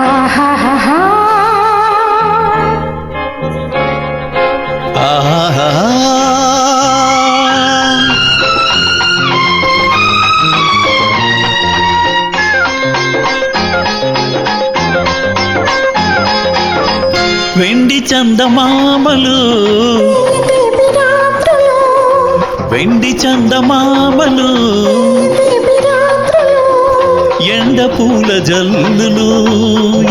ఆహాహా ఆహాహా వెండి చందమామలు వెండి చందమామలు ఎండ పూల జల్లులు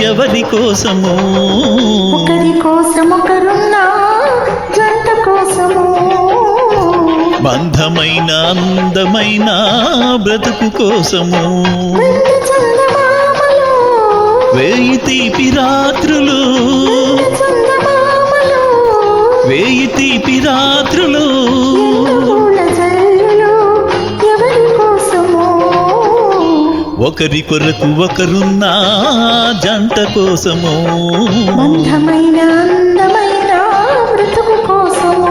ఎవరి కోసము ఒకరి కోసం ఒకరున్నా జంట కోసము బంధమైన అందమైన బ్రతుకు కోసము వేయి తీపి రాత్రులు వేయి తీపి రాత్రులు ఒకరి కొరకు ఒకరున్నా జంట కోసము బంధమైన అందమైన బ్రతుకు కోసము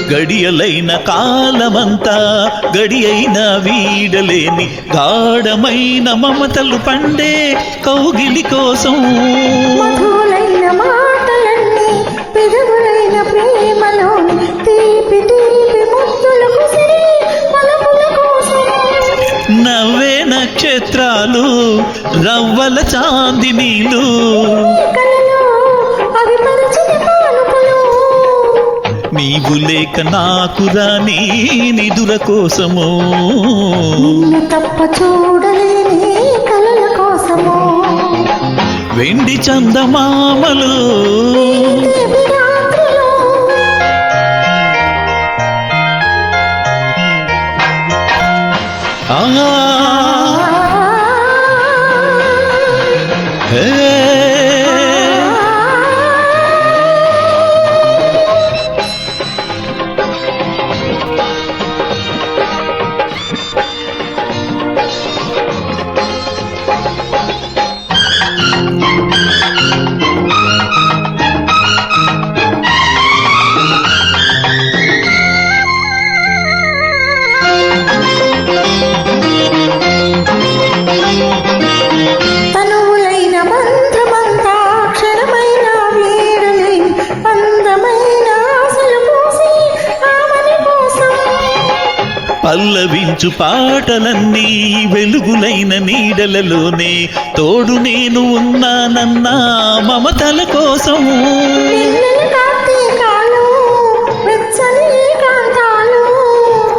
గడియలైన కాలమంతా గడి అయిన వీడలేని గాఢమైన మమతలు పండే కౌగిలి కోసం మధులైన మాటలన్నీ పెదవులైన ప్రేమలోని తీపి తీపి ముద్దుల కుసిరి పలుకుల కోసం నవ్వే నక్షత్రాలు రవ్వల చాందినీలు కలలో అవి పరిచిన పాలుపులు నీవు లేక నాకు రాని నిదుర కోసము నిన్ను తప్ప చూడలేని కలల కోసము వెండి చందమామలు తీపి రాత్రులు ఆ హే తనువులైన బంధమంతా క్షణమైన వీడలేని అందమైన ఆశలు పూసి ఆమని కోసం పల్లవించు పాటలన్నీ వెలుగులైన నీడలలోనే తోడు నేను ఉన్నానన్నా మమతల కోసం పిల్లల కార్తీకాలు వెచ్చని కాంతాలు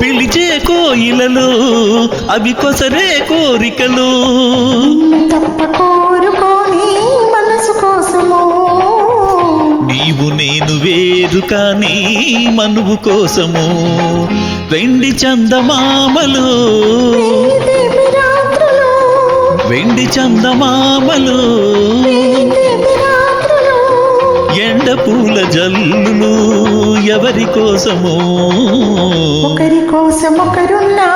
పిలిచే కోయిలలు అవి కొసరే కోరికలు నిన్ను తప్ప కోరుకోని మనసు కోసము నీవు నేను వేరు కానీ మనువు కోసము వెండి చందమామలు తీపి రాత్రులు వెండి చందమామలు తీపి రాత్రులు ఎండ పూల జల్లులు ఎవరి కోసము ఒకరి కోసం ఒకరున్నా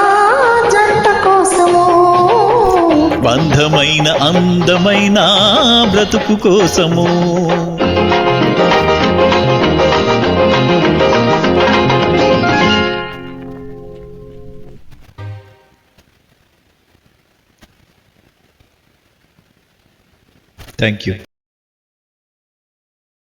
జంట కోసము బంధమైన అందమైన బ్రతుకు కోసము థ్యాంక్ యూ.